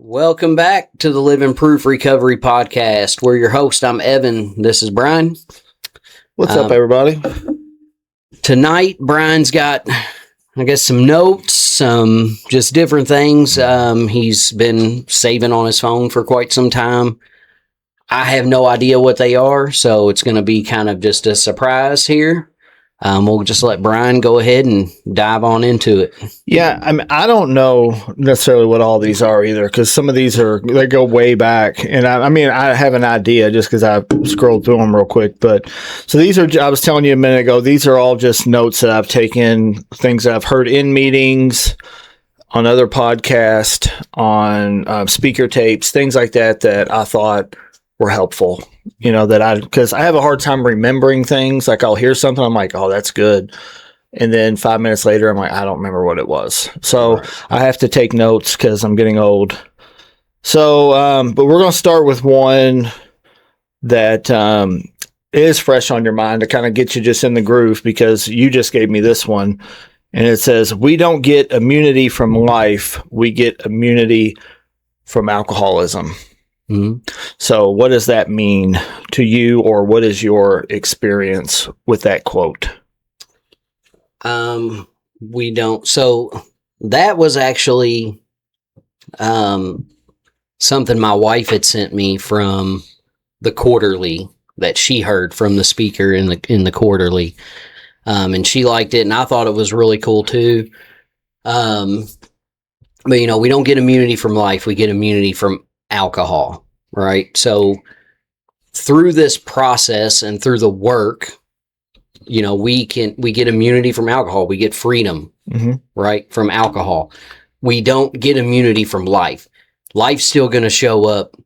Welcome back to the Living Proof Recovery Podcast. We're your host. I'm Evan. This is Brian. What's up, everybody? Tonight, Brian's got, some notes, some just different things. He's been saving on his phone for quite some time. I have no idea what they are, so it's going to be kind of just a surprise here. We'll just let Brian go ahead and dive on into it. Yeah, I don't know necessarily what all these are either, because some of these they go way back, and I have an idea just because I scrolled through them real quick. But so these are, I was telling you a minute ago, these are all just notes that I've taken, things that I've heard in meetings, on other podcasts, on speaker tapes, things like that that I thought were helpful. Because I have a hard time remembering things. Like I'll hear something, I'm like, oh, that's good. And then 5 minutes later, I'm like, I don't remember what it was. So right. I have to take notes because I'm getting old. So, but we're going to start with one that is fresh on your mind to kind of get you just in the groove, because you just gave me this one. And it says, we don't get immunity from life. We get immunity from alcoholism. Mm-hmm. So what does that mean to you, or what is your experience with that quote? We don't. So that was actually something my wife had sent me from the quarterly that she heard from the speaker in the quarterly. And she liked it, and I thought it was really cool too. But we don't get immunity from life. We get immunity from alcohol, right? So through this process and through the work, we get immunity from alcohol. We get freedom, mm-hmm. right, from alcohol. We don't get immunity from life. Life's still going to show up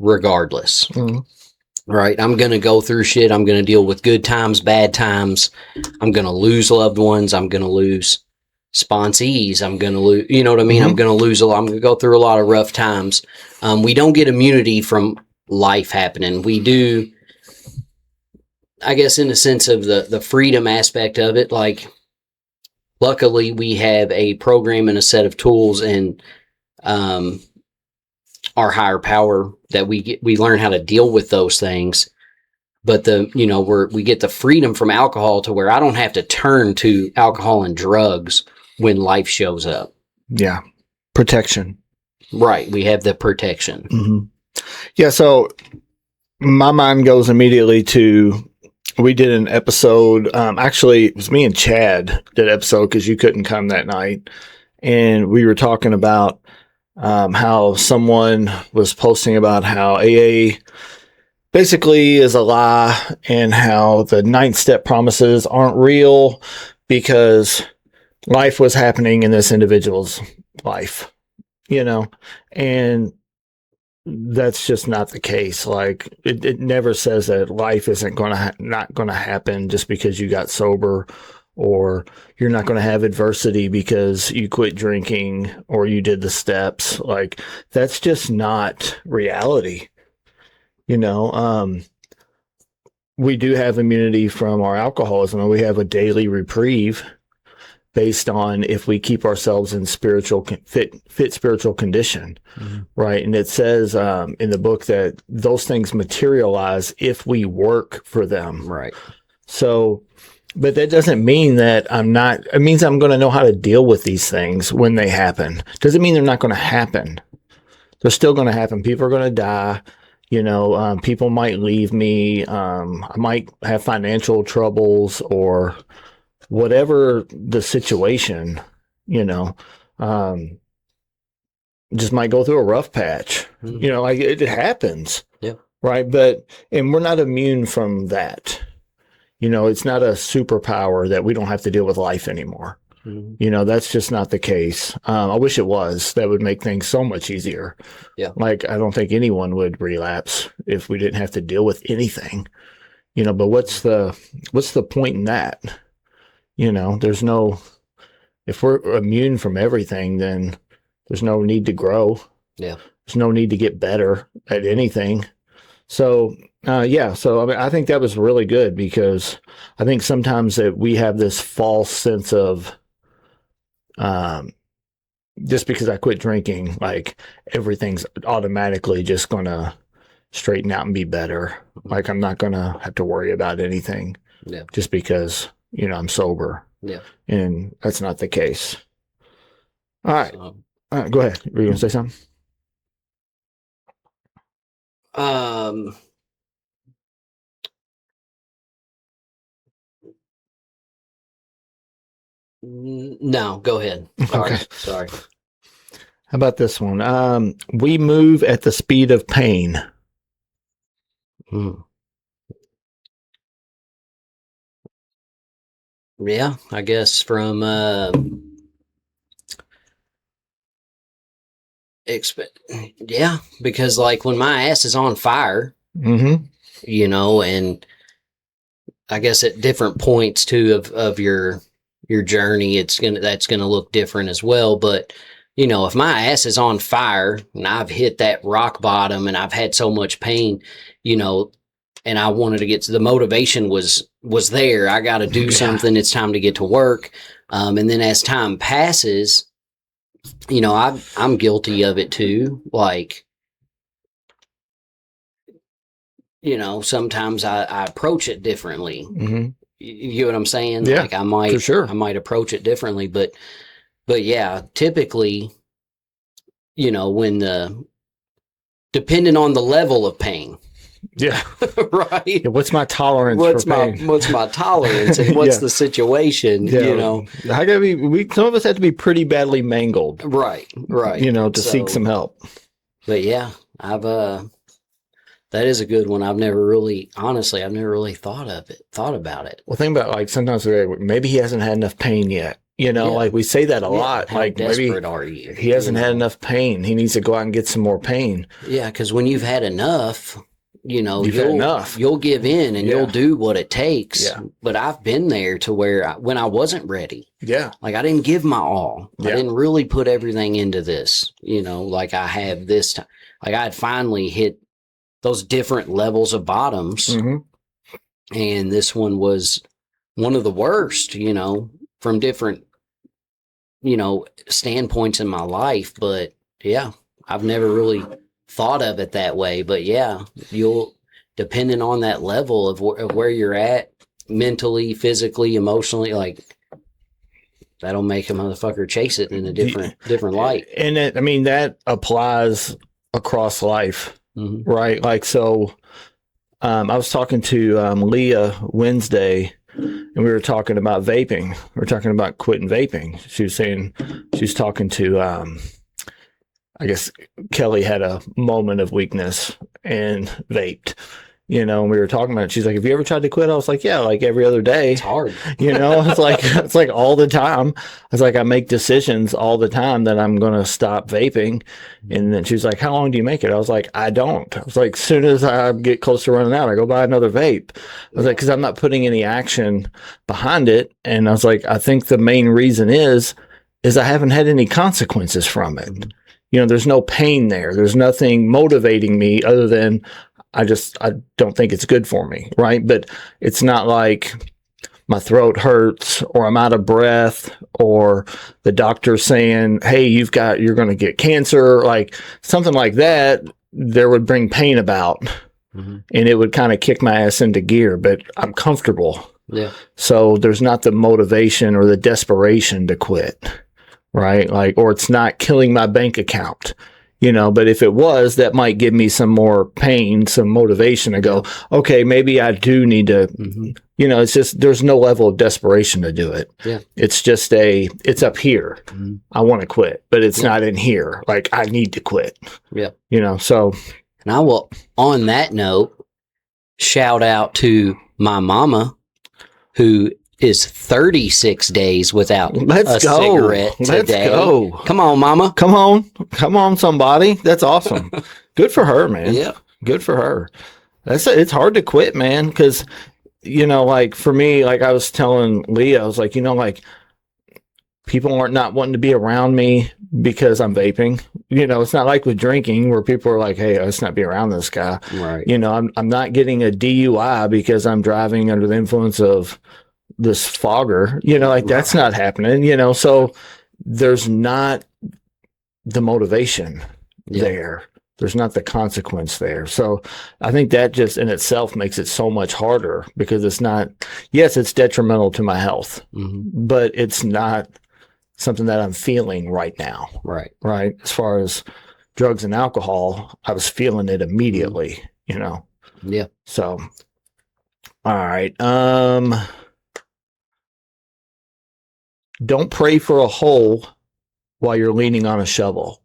regardless, mm-hmm. right? I'm going to go through shit. I'm going to deal with good times, bad times. I'm going to lose loved ones. I'm going to lose sponsees. I'm going to lose, you know what I mean? Mm-hmm. I'm going to lose a lot. I'm going to go through a lot of rough times. We don't get immunity from life happening. We do, I guess, in the sense of the freedom aspect of it. Like, luckily we have a program and a set of tools and our higher power that we learn how to deal with those things. But we get the freedom from alcohol to where I don't have to turn to alcohol and drugs when life shows up. Yeah. Protection. Right. We have the protection. Mm-hmm. Yeah. So my mind goes immediately to, we did an episode. Actually, it was me and Chad did an episode because you couldn't come that night. And we were talking about how someone was posting about how AA basically is a lie, and how the 9th step promises aren't real because life was happening in this individual's life, and that's just not the case. Like it never says that life isn't going to not going to happen just because you got sober, or you're not going to have adversity because you quit drinking or you did the steps. Like that's just not reality. We do have immunity from our alcoholism, and we have a daily reprieve based on if we keep ourselves in fit spiritual condition, mm-hmm. right? And it says in the book that those things materialize if we work for them, right? So, but that doesn't mean that it means I'm going to know how to deal with these things when they happen. Doesn't mean they're not going to happen. They're still going to happen. People are going to die. People might leave me. I might have financial troubles or whatever the situation, just might go through a rough patch. Mm-hmm. Like it happens. Yeah. Right. And we're not immune from that. It's not a superpower that we don't have to deal with life anymore. Mm-hmm. That's just not the case. I wish it was. That would make things so much easier. Yeah. Like, I don't think anyone would relapse if we didn't have to deal with anything, but what's the point in that? If we're immune from everything, then there's no need to grow. Yeah. There's no need to get better at anything. So, I think that was really good, because I think sometimes that we have this false sense of just because I quit drinking, like everything's automatically just gonna straighten out and be better. Like I'm not gonna have to worry about anything Yeah. just because, I'm sober. Yeah. And that's not the case. All right. So, All right, go ahead. Were you gonna say something? No, go ahead. Sorry. Okay. Sorry. How about this one? We move at the speed of pain. Mm. Yeah, I guess from yeah, because like when my ass is on fire, Mm-hmm. and I guess at different points too of your journey, that's gonna look different as well. But if my ass is on fire and I've hit that rock bottom and I've had so much pain, and I wanted to get to the motivation was there. I got to do something. It's time to get to work. And then as time passes, I'm guilty of it too. Like, sometimes I approach it differently. Mm-hmm. You get what I'm saying? Yeah, like I might, for sure. I might approach it differently, but yeah, typically, depending on the level of pain, Yeah. right? Yeah, what's my tolerance for pain? What's my tolerance and what's the situation, I gotta be, some of us have to be pretty badly mangled. Right. To seek some help. But yeah, that is a good one. I've never really thought about it. Well, think about like sometimes maybe he hasn't had enough pain yet. Like we say that a lot. How like desperate maybe are you? he hasn't had enough pain. He needs to go out and get some more pain. Yeah, because when you've had enough, You've had enough. You'll give in and you'll do what it takes. Yeah. But I've been there to where when I wasn't ready, Yeah. like I didn't give my all. Yeah. I didn't really put everything into this, like I have this time. Like I had finally hit those different levels of bottoms. Mm-hmm. And this one was one of the worst, from different, standpoints in my life. But yeah, I've never really thought of it that way. But yeah, depending on that level of where you're at mentally, physically, emotionally, like that'll make a motherfucker chase it in a different light. And that applies across life. Mm-hmm. Right. Like, so, I was talking to, Leah Wednesday and we were talking about vaping. We were talking about quitting vaping. She was saying, she was talking to, I guess Kelly had a moment of weakness and vaped, and we were talking about it. She's like, have you ever tried to quit? I was like, yeah, like every other day. It's hard. It's like all the time. It's like I make decisions all the time that I'm going to stop vaping. And then she's like, how long do you make it? I was like, I don't. I was like, as soon as I get close to running out, I go buy another vape. I was like, because I'm not putting any action behind it. And I was like, I think the main reason is I haven't had any consequences from it. There's no pain there. There's nothing motivating me other than I don't think it's good for me, right? But it's not like my throat hurts or I'm out of breath or the doctor's saying, hey, you're going to get cancer, like something like that. There would bring pain about, and it would kind of kick my ass into gear, but I'm comfortable. Yeah. So there's not the motivation or the desperation to quit, right? Like, or it's not killing my bank account. But if it was, that might give me some more pain, some motivation to go, okay, maybe I do need to, it's just, there's no level of desperation to do it. Yeah. It's just it's up here. I want to quit, but it's not in here. Like I need to quit. Yeah. So. And I will, on that note, shout out to my mama who is 36 days without a cigarette today. Let's go. Come on, mama. Come on, somebody. That's awesome. Good for her, man. Yeah. Good for her. It's hard to quit, man. Cause like for me, like I was telling Leah, I was like, like people aren't not wanting to be around me because I'm vaping. It's not like with drinking where people are like, hey, let's not be around this guy. Right. I'm not getting a DUI because I'm driving under the influence of this fogger, like that's not happening, so there's not the motivation there. There's not the consequence there. So I think that just in itself makes it so much harder because it's not, yes, it's detrimental to my health, but it's not something that I'm feeling right now. Right. Right. As far as drugs and alcohol, I was feeling it immediately, you know? Yeah. So, all right. Don't pray for a hole while you're leaning on a shovel.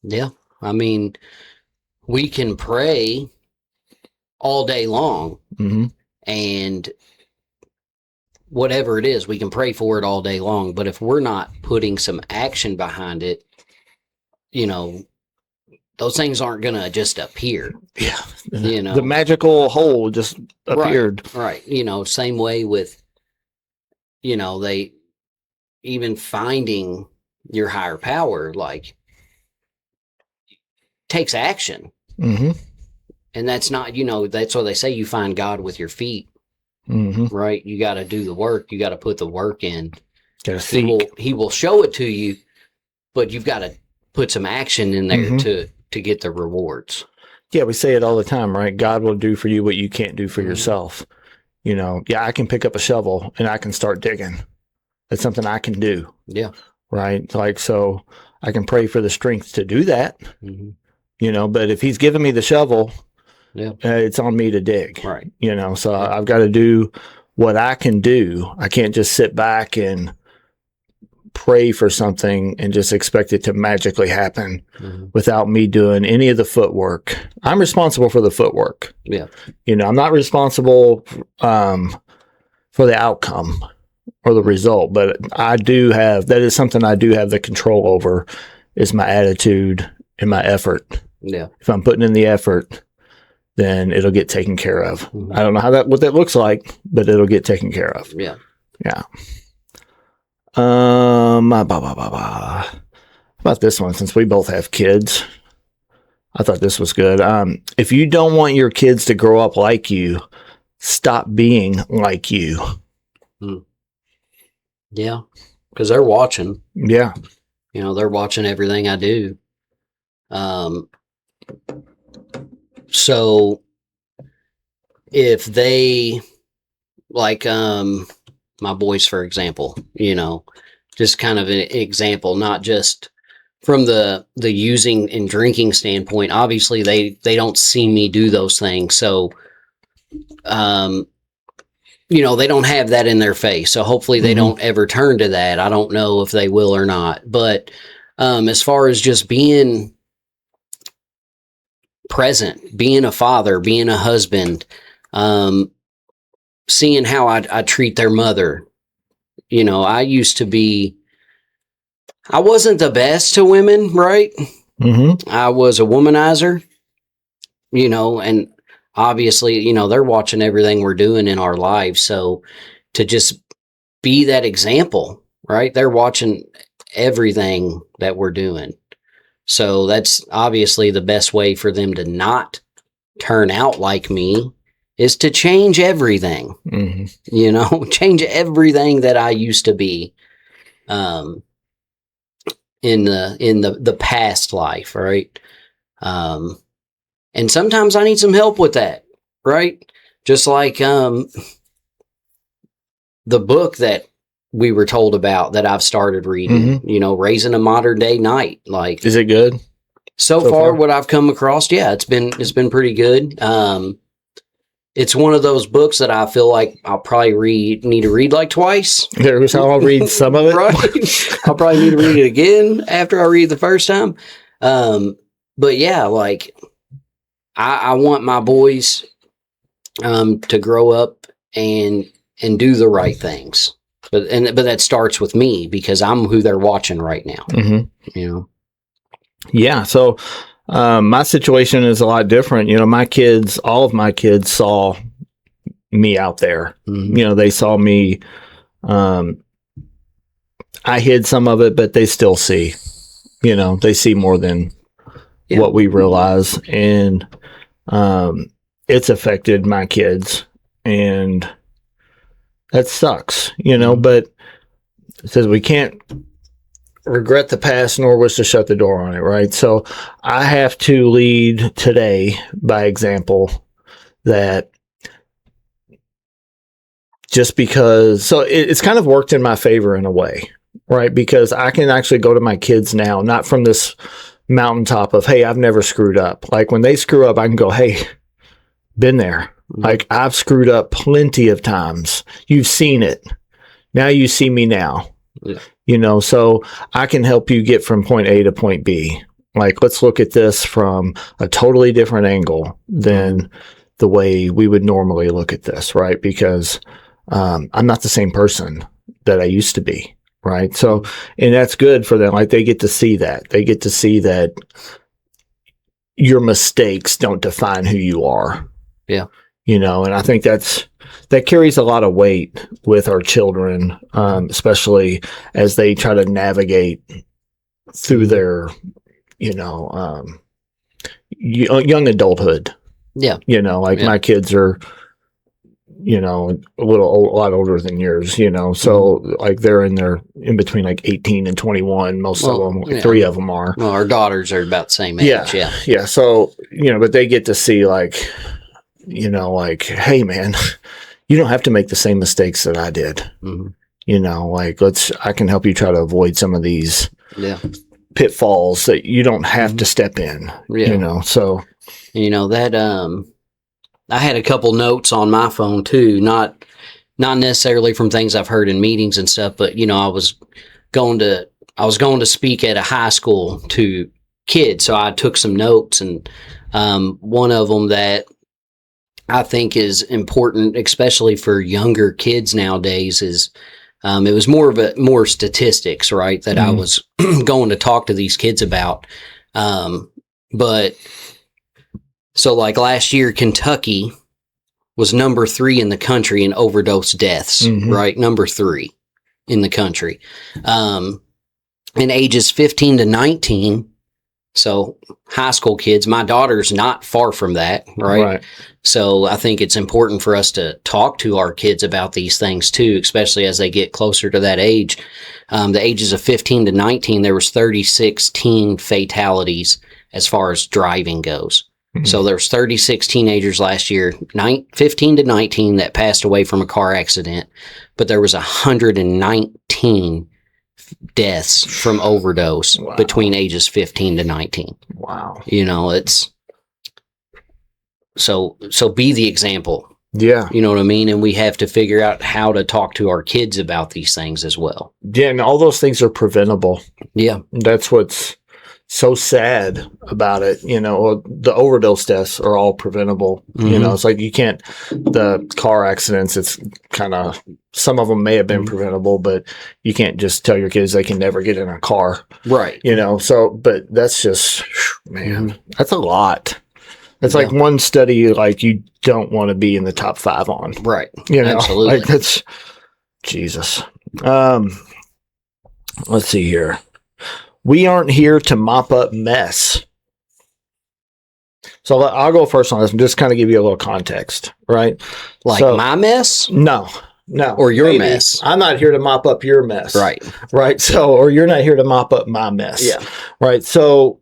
Yeah. I mean, we can pray all day long and whatever it is, we can pray for it all day long. But if we're not putting some action behind it, you know, those things aren't going to just appear. Yeah. You know, the magical hole just appeared. Right. You know, same way with, you know, they even finding your higher power, like, takes action. And that's not, you know, that's what they say, you find God with your feet. Right? You got to do the work. You got to put the work in. He will show it to you, but you've got to put some action in there to get the rewards. Yeah, we say it all the time, right? God will do for you what you can't do for yourself. You know, yeah, I can pick up a shovel and I can start digging. That's something I can do. Yeah. Right? Like, so I can pray for the strength to do that. You know, but if he's giving me the shovel, it's on me to dig. Right. You know, so I've got to do what I can do. I can't just sit back and pray for something and just expect it to magically happen without me doing any of the footwork. I'm responsible for the footwork. Yeah. You know, I'm not responsible for the outcome or the result, but that is something I do have the control over, is my attitude and my effort. Yeah. If I'm putting in the effort, then it'll get taken care of. I don't know what that looks like, but it'll get taken care of. Yeah. Yeah. How about this one? Since we both have kids, I thought this was good. If you don't want your kids to grow up like you, stop being like you. Yeah. Because they're watching. Yeah. You know, they're watching everything I do. So if they, like, my boys, for example, you know, just kind of an example, not just from the using and drinking standpoint. Obviously they don't see me do those things. So, you know, they don't have that in their face. So hopefully they don't ever turn to that. I don't know if they will or not, but, as far as just being present, being a father, being a husband, seeing how I treat their mother. You know, I wasn't the best to women, right? I was a womanizer, you know, and obviously, you know, they're watching everything we're doing in our lives. So to just be that example, right? They're watching everything that we're doing. So that's obviously the best way for them to not turn out like me is to change everything, you know, change everything that I used to be, in the past life. Right. And sometimes I need some help with that. Right. Just like, the book that we were told about that I've started reading, you know, Raising a Modern Day Knight. Like, is it good? So far, what I've come across, yeah, it's been pretty good. It's one of those books that I feel like I'll probably need to read like twice. There's how I'll read some of it. Right. I'll probably need to read it again after I read the first time. But yeah, like I want my boys to grow up and do the right things. But that starts with me because I'm who they're watching right now. You know. Yeah. So my situation is a lot different. You know, all of my kids saw me out there. You know, they saw me. I hid some of it, but they still see. You know, they see more than what we realize, and it's affected my kids, and that sucks. You know, but it says we can't regret the past nor wish to shut the door on it, right? So I have to lead today by example that just because, so it's kind of worked in my favor in a way, right? Because I can actually go to my kids now, not from this mountaintop of, hey, I've never screwed up. Like when they screw up, I can go, hey, been there. Like I've screwed up plenty of times. You've seen it. Now you see me now. Yeah. You know, so I can help you get from point A to point B. Like, let's look at this from a totally different angle than the way we would normally look at this, right? Because I'm not the same person that I used to be, right? So, and that's good for them. Like, they get to see that. They get to see that your mistakes don't define who you are. Yeah. You know, and I think that carries a lot of weight with our children, especially as they try to navigate through their, you know, young adulthood. Yeah. You know, like my kids are, you know, a lot older than yours, you know, so like they're in between like 18 and 21. Most of them, like 3 of them are. Well, our daughters are about the same age. Yeah. So, you know, but they get to see like, you know, like, hey man, you don't have to make the same mistakes that I did. Mm-hmm. You know, like I can help you try to avoid some of these pitfalls that you don't have to step in, you know, so. You know, that, I had a couple notes on my phone too, not necessarily from things I've heard in meetings and stuff, but you know, I was going to speak at a high school to kids. So I took some notes, and, one of them that I think is important, especially for younger kids nowadays, is it was more statistics, right? That I was going to talk to these kids about. But so like last year, Kentucky was number 3 in the country in overdose deaths, right? Number 3 in the country. And ages 15 to 19. So high school kids, my daughter's not far from that, right? So I think it's important for us to talk to our kids about these things too, especially as they get closer to that age. The ages of 15 to 19, there was 36 teen fatalities as far as driving goes. So there's 36 teenagers last year, 15 to 19 that passed away from a car accident, but there was 119 deaths from overdose between ages 15 to 19. Wow. You know, it's so be the example. Yeah. You know what I mean? And we have to figure out how to talk to our kids about these things as well. Yeah. And all those things are preventable. Yeah. That's what's so sad about it. You know, the overdose deaths are all preventable. You know, it's like the car accidents, it's kind of, some of them may have been preventable, but you can't just tell your kids they can never get in a car. Right. You know, so, but that's just, man, that's a lot. It's like one study, like you don't want to be in the top 5 on. Right. You know, absolutely. like that's, Jesus. Let's see here. We aren't here to mop up mess. So I'll go first on this and just kind of give you a little context, right? Like my mess? No. Or your mess. I'm not here to mop up your mess. Right. So, or you're not here to mop up my mess. Yeah. Right. So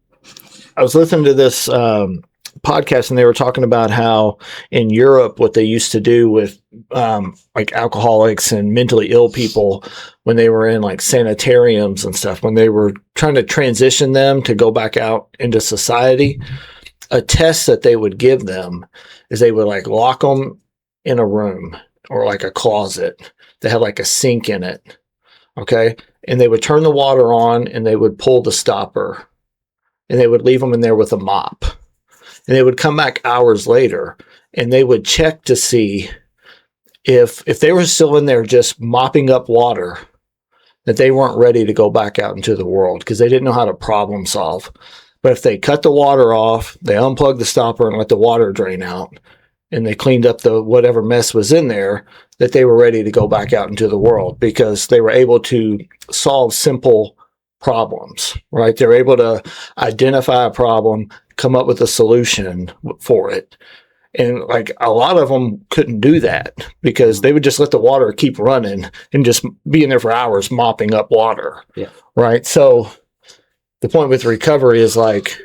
I was listening to this podcast, and they were talking about how in Europe, what they used to do with like alcoholics and mentally ill people when they were in like sanitariums and stuff, when they were trying to transition them to go back out into society, a test that they would give them is they would like lock them in a room or like a closet that had like a sink in it. Okay. And they would turn the water on and they would pull the stopper and they would leave them in there with a mop. And they would come back hours later and they would check to see if they were still in there just mopping up water, that they weren't ready to go back out into the world because they didn't know how to problem solve. But if they cut the water off, they unplugged the stopper and let the water drain out, and they cleaned up the whatever mess was in there, that they were ready to go back out into the world because they were able to solve simple problems, right? They're able to identify a problem, come up with a solution for it. And like a lot of them couldn't do that because they would just let the water keep running and just be in there for hours mopping up water. Yeah. Right. So the point with recovery is like,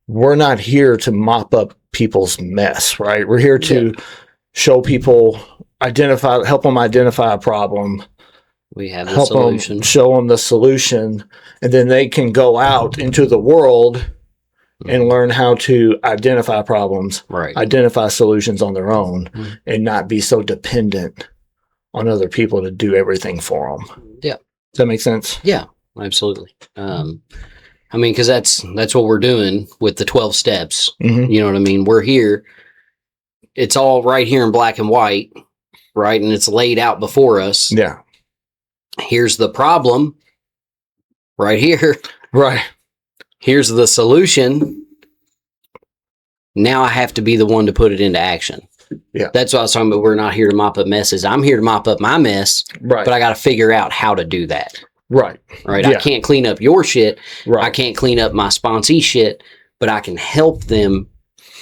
we're not here to mop up people's mess, right? We're here to show people, help them identify a problem. We have the Help solution. them, show them the solution, and then they can go out into the world and learn how to identify problems, Right. identify solutions on their own, Mhm. and not be so dependent on other people to do everything for them. Yeah. Does that make sense? Yeah, absolutely. I mean, because that's what we're doing with the 12 steps. Mm-hmm. You know what I mean? We're here. It's all right here in black and white, right? And it's laid out before us. Yeah. Here's the problem right here. Right. Here's the solution. Now I have to be the one to put it into action. Yeah. That's what I was talking about. We're not here to mop up messes. I'm here to mop up my mess, Right. but I got to figure out how to do that. Right. Right. Yeah. I can't clean up your shit. Right. I can't clean up my sponsee shit, but I can help them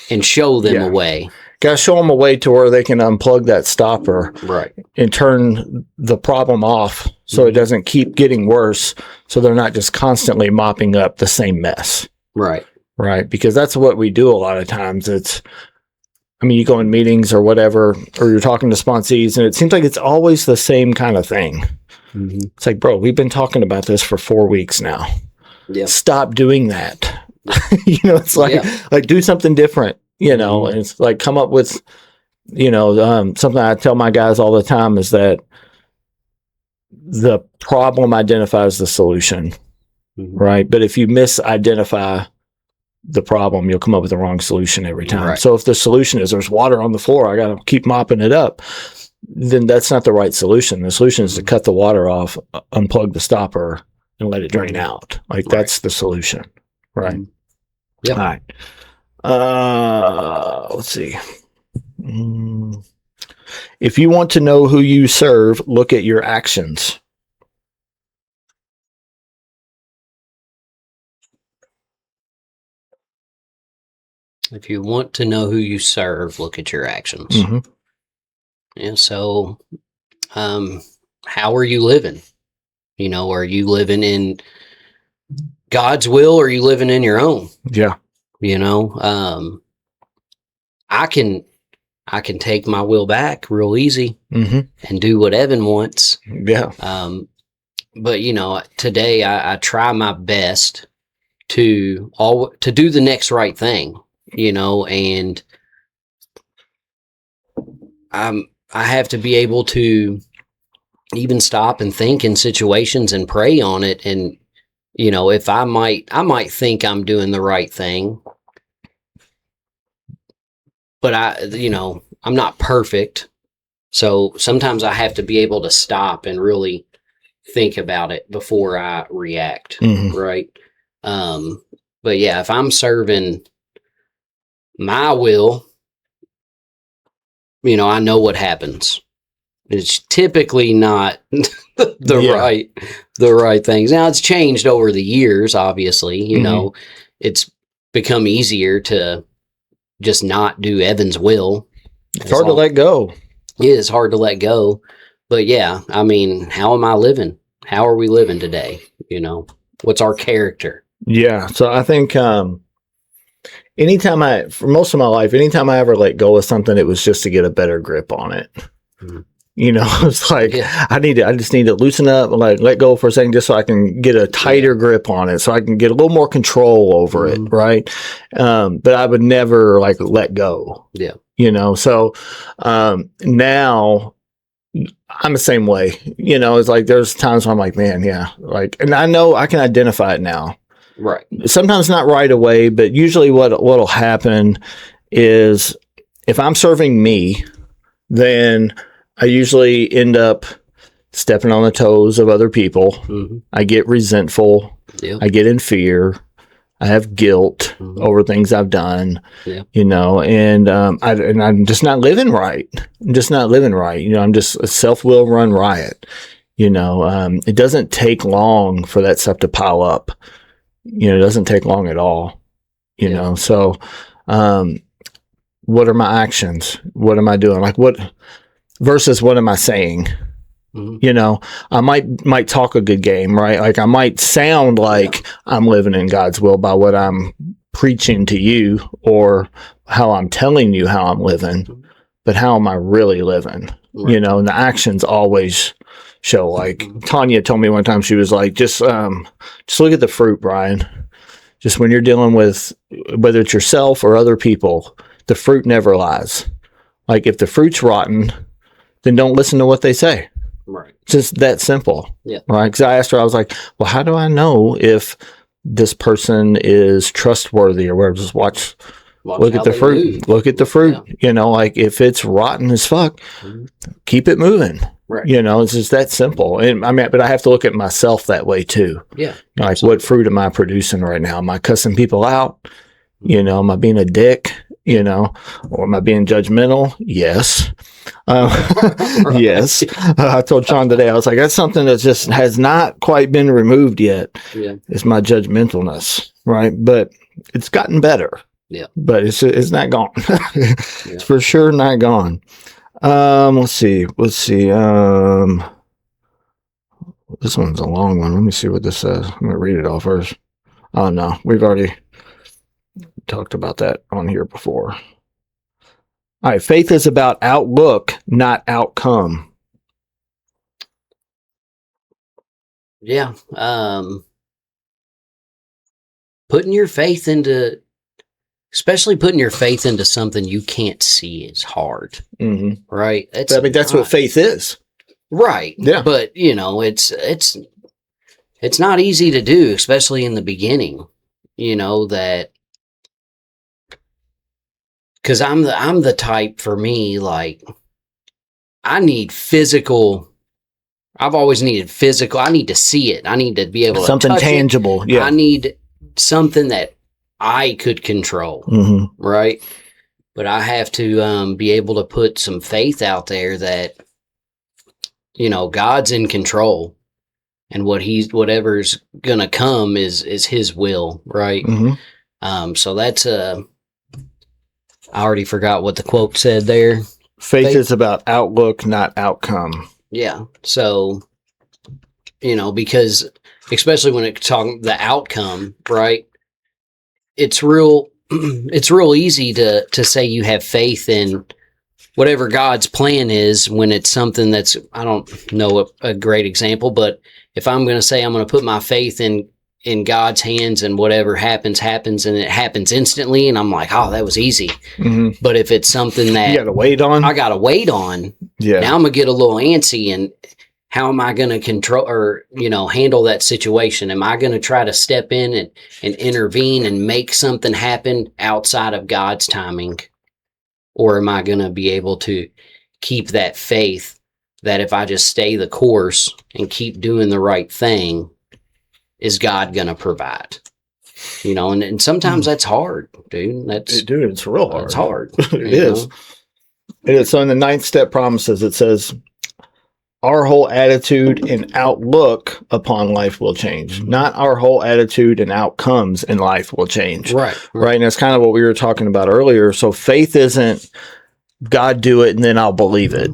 and show them a way. Got to show them a way to where they can unplug that stopper Right. and turn the problem off so it doesn't keep getting worse. So they're not just constantly mopping up the same mess. Right. Right. Because that's what we do a lot of times. You go in meetings or whatever, or you're talking to sponsees, and it seems like it's always the same kind of thing. Mm-hmm. It's like, bro, we've been talking about this for 4 weeks now. Yeah. Stop doing that. It's like do something different, and it's like come up with, something I tell my guys all the time is that the problem identifies the solution, right? But if you misidentify the problem, you'll come up with the wrong solution every time. Right. So if the solution is there's water on the floor, I got to keep mopping it up, then that's not the right solution. The solution is to cut the water off, unplug the stopper, and let it drain out. Like that's the solution. Right. Yeah. All right. Let's see. If you want to know who you serve, look at your actions. If you want to know who you serve, look at your actions. Mm-hmm. Yeah. So, how are you living? Are you living in God's will or are you living in your own? Yeah. I can take my will back real easy and do what Evan wants. Yeah. But today I try my best to do the next right thing, and I have to be able to even stop and think in situations and pray on it. And, if I might think I'm doing the right thing, but I'm not perfect. So sometimes I have to be able to stop and really think about it before I react. Right. But yeah, if I'm serving my will, I know what happens. It's typically not the right things. Now it's changed over the years, obviously, it's become easier to just not do Evan's will. It's hard to let go. It is hard to let go. But yeah, how am I living? How are we living today? What's our character? Yeah. So I think for most of my life, anytime I ever let go of something, it was just to get a better grip on it. It's like I just need to loosen up and let go for a second just so I can get a tighter grip on it, so I can get a little more control over it, right? But I would never let go. Yeah. So now I'm the same way. It's like there's times where I'm like, man, yeah. And I know I can identify it now. Right. Sometimes not right away, but usually what'll happen is if I'm serving me, then I usually end up stepping on the toes of other people. I get resentful. Yeah. I get in fear. I have guilt over things I've done. Yeah. And I'm just not living right. I'm just not living right. I'm just a self-will run riot. It doesn't take long for that stuff to pile up. It doesn't take long at all. So what are my actions? What am I doing? Like what versus what am I saying? Mhm. You know, I might talk a good game, right? Like I might sound like I'm living in God's will by what I'm preaching to you or how I'm telling you how I'm living, but how am I really living? Right. You know, and the actions always show. Like Mhm. Tanya told me one time, she was like, just look at the fruit, Brian. Just when you're dealing with whether it's yourself or other people, the fruit never lies. Like if the fruit's rotten, then don't listen to what they say. Right. Just that simple. Yeah. Right. Because I asked her, I was like, well, how do I know if this person is trustworthy or whatever? Just look how at the they fruit. move. Look at the fruit. Yeah. You know, like if it's rotten as fuck, Mhm. keep it moving. Right. You know, it's just that simple. And I mean, but I have to look at myself that way too. Yeah. Like, Absolutely. what fruit am I producing right now? Am I cussing people out? You know, am I being a dick? You know, or am I being judgmental? Yes. Right. Yes. I told Sean today, I was like, that's something that just has not quite been removed yet. Yeah. Is my judgmentalness, right? But it's gotten better. Yeah. But it's not gone. Yeah. It's for sure not gone. Let's see. This one's a long one. Let me see what this says. I'm gonna read it all first. Oh no, we've already talked about that on here before. All right, faith is about outlook, not outcome. Yeah. Putting your faith into, especially putting your faith into something you can't see is hard, Mm-hmm. right? I mean, that's what faith is. Right. Yeah. But you know, it's not easy to do, especially in the beginning. You know that because I'm the type, for me, like I need physical. I've always needed physical. I need to see it. I need to be able to Something touch tangible. it. Yeah. I need something that I could control, Mm-hmm. right? But I have to be able to put some faith out there that, you know, God's in control, and whatever's gonna come is His will, right? Mm-hmm. So that's I already forgot what the quote said there. Faith is about outlook, not outcome. Yeah. So, you know, because especially when it's talking the outcome, right? It's real easy to say you have faith in whatever God's plan is when it's something that's, I don't know a great example, but if I'm going to say I'm going to put my faith in God's hands and whatever happens and it happens instantly, and I'm like, oh, that was easy. Mm-hmm. But if it's something that You got to wait on. I got to wait on, Yeah. now I'm going to get a little antsy, and how am I going to control or, you know, handle that situation? Am I going to try to step in and intervene and make something happen outside of God's timing? Or am I going to be able to keep that faith that if I just stay the course and keep doing the right thing, is God going to provide? You know, and sometimes that's hard, dude. Dude, it's real hard. It's hard. It is. It is. So in the 9th step promises, it says, our whole attitude and outlook upon life will change. Not our whole attitude and outcomes in life will change. Right. Right. And that's kind of what we were talking about earlier. So faith isn't God do it and then I'll believe it.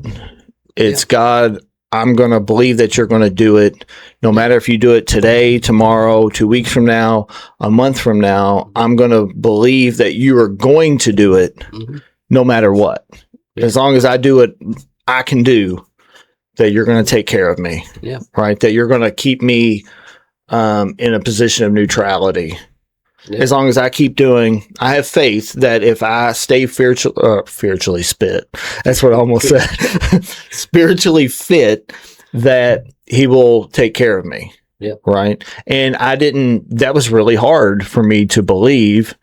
It's God, I'm going to believe that you're going to do it. No matter if you do it today, tomorrow, 2 weeks from now, a month from now, I'm going to believe that you are going to do it Mhm. no matter what. Yeah. As long as I do what I can do, that you're going to take care of me. Yeah. Right. That you're going to keep me in a position of neutrality. Yeah. As long as I keep doing, I have faith that if I stay spiritually fit, that's what I almost said, spiritually fit, that He will take care of me. Yeah. Right. And that was really hard for me to believe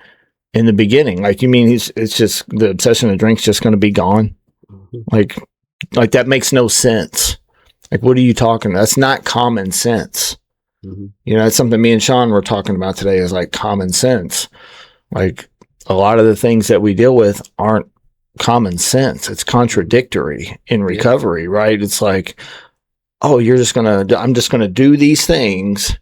in the beginning. Like, you mean it's just the obsession of drink's just going to be gone? Mhm. Like that makes no sense. Like, what are you talking about? That's not common sense. Mhm. You know, that's something me and Sean were talking about today, is like common sense. Like, a lot of the things that we deal with aren't common sense. It's contradictory in recovery, right? It's like, oh, I'm just going to do these things.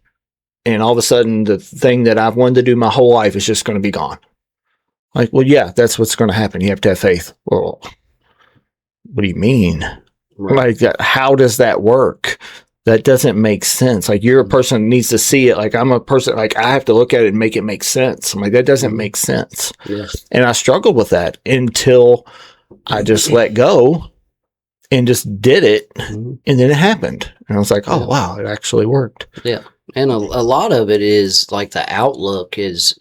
And all of a sudden the thing that I've wanted to do my whole life is just going to be gone. Like, well, yeah, that's what's going to happen. You have to have faith. Well, what do you mean? Right. Like, how does that work? That doesn't make sense. Like, you're a person that needs to see it. Like, I'm a person, like, I have to look at it and make it make sense. I'm like, that doesn't make sense. Yeah. And I struggled with that until I just let go and just did it. And then it happened. And I was like, oh, wow, it actually worked. Yeah. And a lot of it is like the outlook is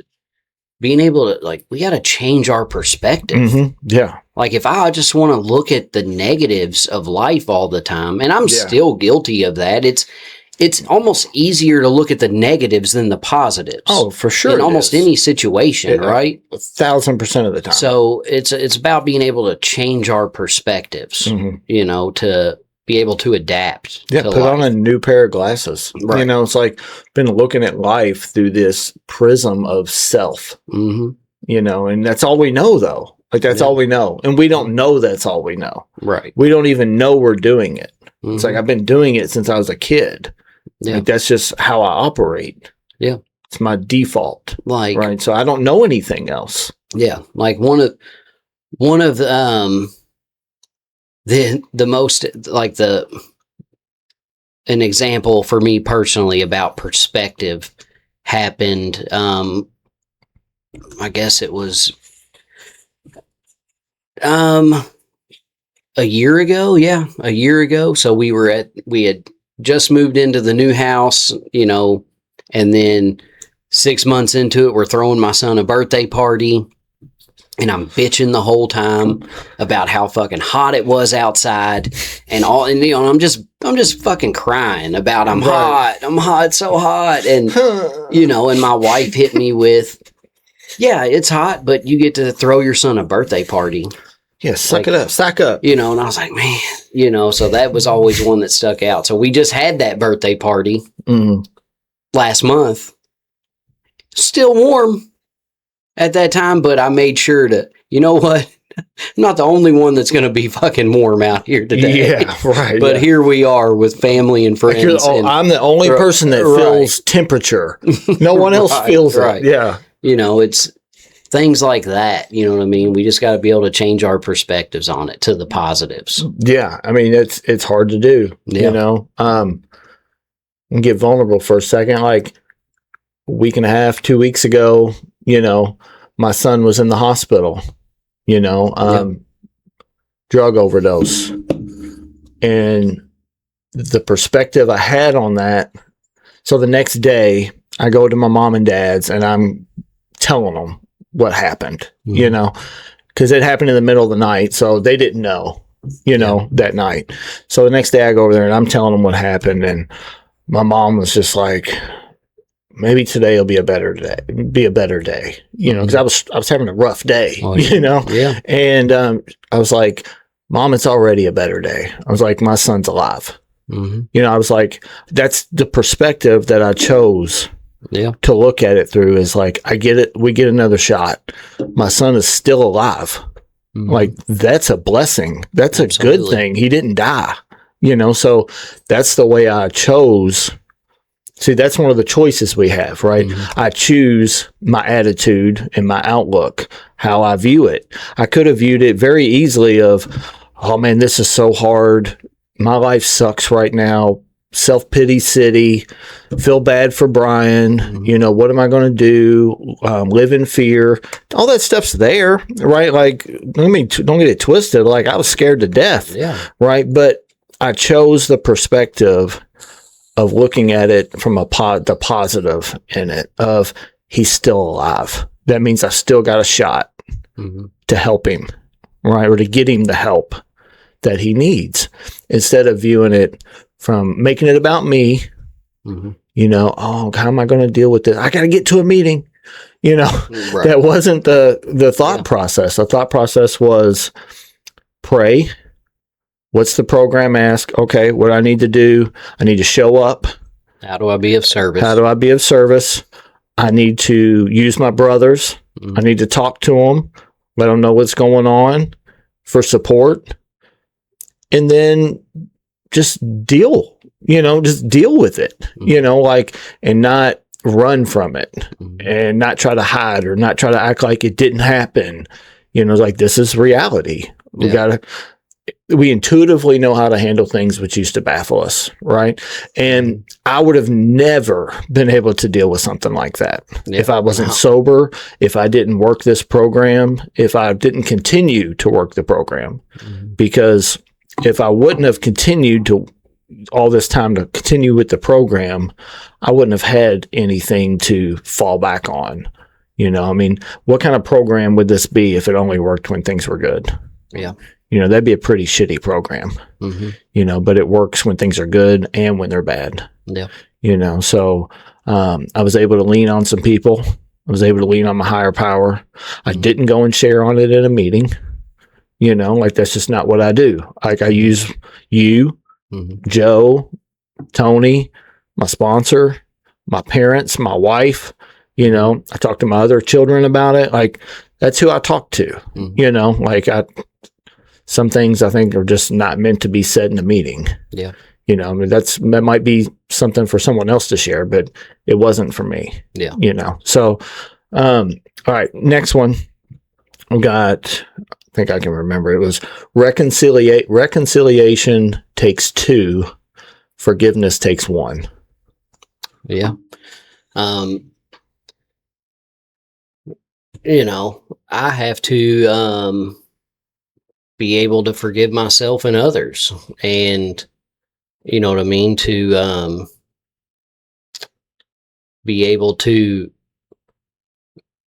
being able to, like, we got to change our perspective. Yeah. Like, if I just want to look at the negatives of life all the time, and I'm still guilty of that, it's almost easier to look at the negatives than the positives. Oh, for sure. In almost any situation, right? 1,000% of the time. So it's about being able to change our perspectives, you know, to be able to adapt. Yeah, to put life. on a new pair of glasses. Right. You know, it's like been looking at life through this prism of self. You know, and that's all we know, though. Like, that's all we know. And we don't know that's all we know. Right. We don't even know we're doing it. It's like, I've been doing it since I was a kid. Yeah. Like, that's just how I operate. Yeah. It's my default. Like, right. So I don't know anything else. Yeah. Like one of the most, like an example for me personally about perspective happened, I guess it was a year ago. Yeah, a year ago. So we had just moved into the new house, you know, and then 6 months into it, we're throwing my son a birthday party. And I'm bitching the whole time about how fucking hot it was outside and all, and you know, I'm just fucking crying about I'm hot, so hot. And, you know, and my wife hit me with, yeah, it's hot, but you get to throw your son a birthday party. Yeah, suck it up, sack up. You know, and I was like, man, you know, so that was always one that stuck out. So we just had that birthday party last month. Still warm at that time, but I made sure to, you know what? I'm not the only one that's going to be fucking warm out here today. Yeah, right. But here we are with family and friends. I'm the only person that feels temperature. No one else feels it. Yeah. You know, it's things like that. You know what I mean? We just got to be able to change our perspectives on it to the positives. Yeah. I mean, it's hard to do, you know, and get vulnerable for a second. Like a week and a half, 2 weeks ago, you know, my son was in the hospital, you know, drug overdose. And the perspective I had on that. So the next day I go to my mom and dad's and I'm telling them what happened, you know, because it happened in the middle of the night. So they didn't know, you know, that night. So the next day I go over there and I'm telling them what happened. And my mom was just like, maybe today will be a better day, you know, because I was having a rough day, you know? Yeah. And I was like, Mom, it's already a better day. I was like, my son's alive. You know, I was like, that's the perspective that I chose to look at it through is like, I get it. We get another shot. My son is still alive. Like, that's a blessing. That's a good thing. He didn't die, you know? So that's the way I chose. See, that's one of the choices we have, right? I choose my attitude and my outlook, how I view it. I could have viewed it very easily of, oh man, this is so hard. My life sucks right now. Self-pity city. Feel bad for Brian. You know, what am I going to do? Live in fear. All that stuff's there, right? Like, don't get it twisted. Like, I was scared to death, right? But I chose the perspective of looking at it from the positive in it of he's still alive. That means I still got a shot to help him, right? Or to get him the help that he needs instead of viewing it from making it about me, you know, oh, how am I going to deal with this? I got to get to a meeting, you know, that wasn't the thought process. The thought process was pray. What's the program ask? Okay, what I need to do, I need to show up. How do I be of service? How do I be of service? I need to use my brothers. I need to talk to them, let them know what's going on for support. And then just deal with it, you know, like, and not run from it and not try to hide or not try to act like it didn't happen. Like this is reality. We intuitively know how to handle things which used to baffle us, right? And I would have never been able to deal with something like that if I wasn't sober, if I didn't work this program, if I didn't continue to work the program. Because if I wouldn't have continued to all this time to continue with the program, I wouldn't have had anything to fall back on. What kind of program would this be if it only worked when things were good? Yeah. That'd be a pretty shitty program, but it works when things are good and when they're bad. Yeah. So I was able to lean on some people. I was able to lean on my higher power. I didn't go and share on it in a meeting. That's just not what I do. Like I use you, Joe, Tony, my sponsor, my parents, my wife. I talk to my other children about it. Like that's who I talk to. Some things I think are just not meant to be said in a meeting. Yeah. That might be something for someone else to share, but it wasn't for me. Yeah. So, all right, next one. I think I can remember. It was reconciliation takes two, forgiveness takes one. Yeah. I have to, be able to forgive myself and others, and you know what I mean, to be able to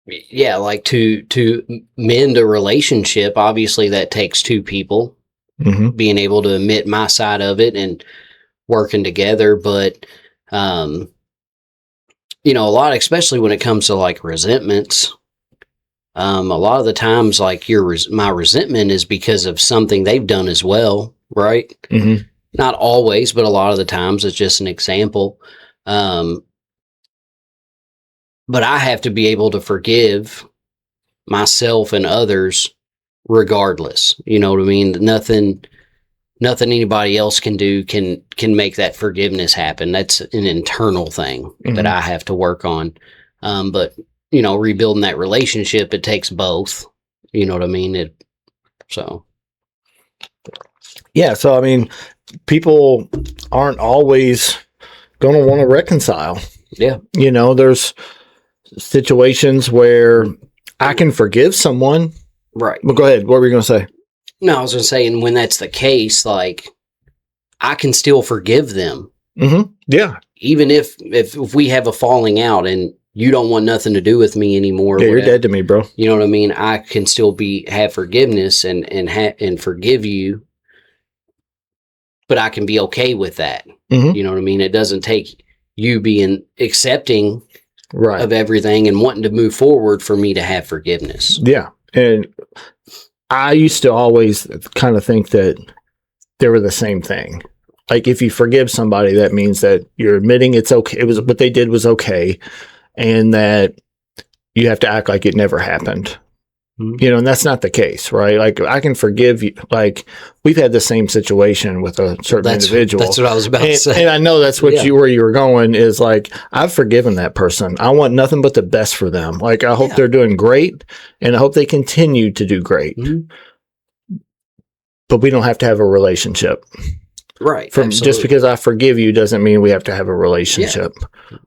to mend a relationship. Obviously that takes two people being able to admit my side of it and working together. But a lot, especially when it comes to like resentments, a lot of the times, like my resentment is because of something they've done as well, right? Not always, but a lot of the times it's just an example. But I have to be able to forgive myself and others regardless. You know what I mean? Nothing anybody else can do can make that forgiveness happen. That's an internal thing that I have to work on. But rebuilding that relationship, it takes both. You know what I mean? Yeah. So, people aren't always going to want to reconcile. Yeah. There's situations where I can forgive someone. Right. Well, go ahead. What were you going to say? No, I was going to say, and when that's the case, like I can still forgive them. Yeah. Even if we have a falling out and you don't want nothing to do with me anymore. Yeah, you're dead to me, bro. You know what I mean? I can still have forgiveness and forgive you, but I can be okay with that. You know what I mean? It doesn't take you being accepting of everything and wanting to move forward for me to have forgiveness. Yeah. And I used to always kind of think that they were the same thing. Like if you forgive somebody, that means that you're admitting it's okay. It was what they did was okay. And that you have to act like it never happened. And that's not the case, right? Like I can forgive you. Like we've had the same situation with a certain individual. That's what I was about to say. And I know that's what where you were going is like, I've forgiven that person. I want nothing but the best for them. Like I hope they're doing great and I hope they continue to do great. But we don't have to have a relationship. Right. Just because I forgive you doesn't mean we have to have a relationship.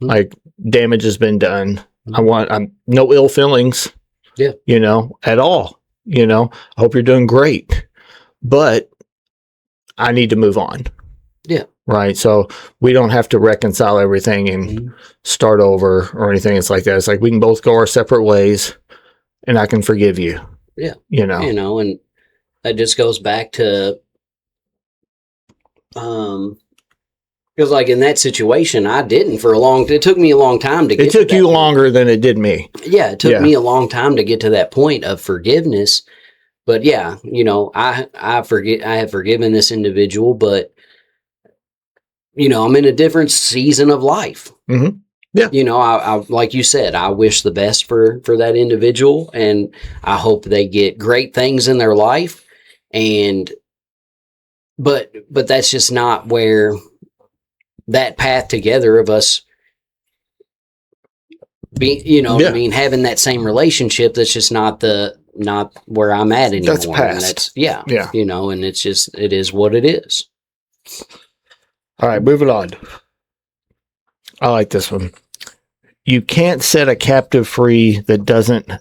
Like damage has been done. I'm no ill feelings. At all. I hope you're doing great, but I need to move on. Yeah. Right. So we don't have to reconcile everything and start over or anything. It's like that. It's like we can both go our separate ways and I can forgive you. Yeah. And that just goes back to, because like in that situation, I didn't it took me a long time to get it took you longer than it did me. Yeah. It took me a long time to get to that point of forgiveness, but I have forgiven this individual, but I'm in a different season of life. Yeah. I like you said, I wish the best for that individual and I hope they get great things in their life. But that's just not where that path together of us you know what I mean, having that same relationship. That's just not where I'm at anymore. That's past. And that's, you know, and it's just, it is what it is. All right, moving on. I like this one. You can't set a captive free that doesn't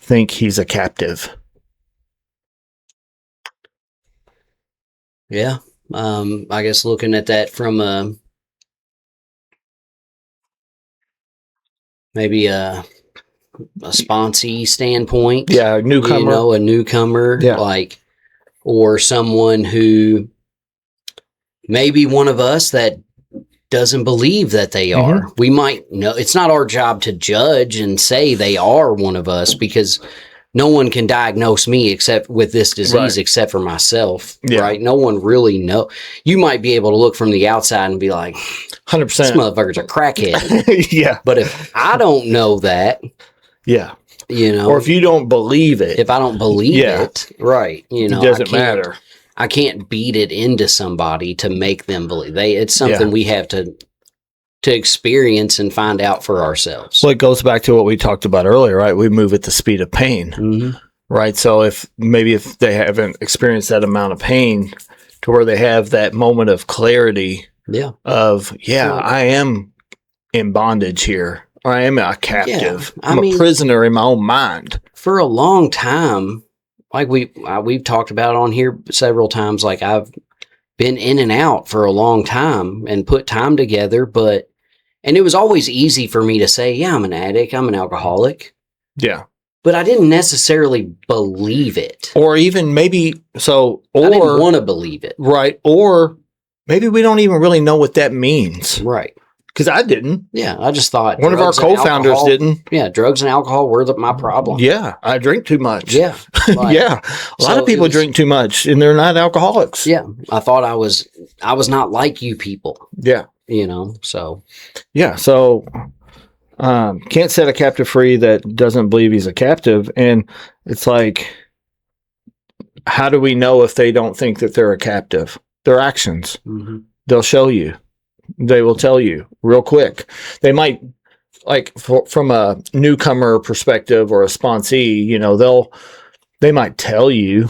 think he's a captive. Yeah. I guess looking at that from maybe a sponsee standpoint. Yeah, a newcomer. You know, a newcomer, like, or someone who maybe one of us that doesn't believe that they are. We might know it's not our job to judge and say they are one of us, because no one can diagnose me except with this disease except for myself, right? No one really know. You might be able to look from the outside and be like, 100%. This motherfucker's a crackhead. Yeah. But if I don't know that, you know, or if you don't believe it, if I don't believe it, right, you know, it doesn't matter. I can't beat it into somebody to make them believe. It's something we have to experience and find out for ourselves. Well, it goes back to what we talked about earlier, right? We move at the speed of pain, right? So if they haven't experienced that amount of pain to where they have that moment of clarity of, I am in bondage here. Or I am a captive. I'm a prisoner in my own mind. For a long time, like we've talked about on here several times, like I've been in and out for a long time and put time together, and it was always easy for me to say, I'm an addict, I'm an alcoholic. Yeah. But I didn't necessarily believe it. Or even maybe, I didn't want to believe it. Right. Or maybe we don't even really know what that means. Right. Because I didn't. Yeah, I just thought one of our co-founders didn't. Yeah, drugs and alcohol were my problem. Yeah, I drink too much. Yeah, like, a lot of people drink too much, and they're not alcoholics. Yeah, I thought I was not like you people. Yeah, you know. So can't set a captive free that doesn't believe he's a captive, and it's like, how do we know if they don't think that they're a captive? Their actions. They'll show you. They will tell you real quick. They might, like, from a newcomer perspective or a sponsee, you know, they might tell you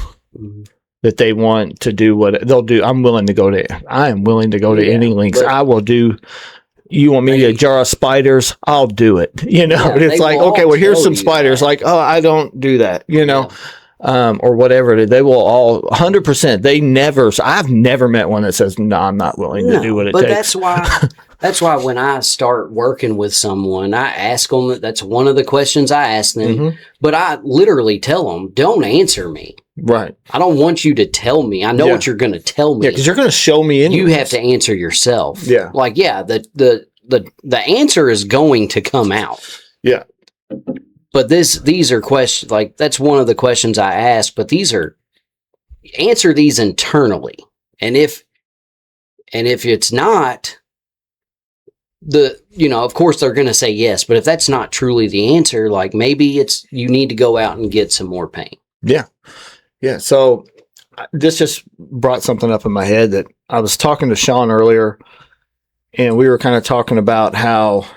that they want to do what they'll do. I am willing to go to any lengths. I will do. You want me to jar of spiders? I'll do it. You know, it's like, okay, well, here's some spiders. Like, oh, I don't do that. You know. Or whatever it is, they will all 100%. I've never met one that says, no, I'm not willing to do what it takes. But that's why when I start working with someone, I ask them, that's one of the questions I ask them, but I literally tell them, don't answer me. Right. I don't want you to tell me. I know what you're going to tell me. Yeah, because you're going to show me anyways. You have to answer yourself. Yeah. Like, the answer is going to come out. Yeah. But these are questions, like, that's one of the questions I ask, but answer these internally. And if it's not of course they're going to say yes, but if that's not truly the answer, like, maybe you need to go out and get some more pain. Yeah. Yeah. So this just brought something up in my head that I was talking to Sean earlier, and we were kind of talking about how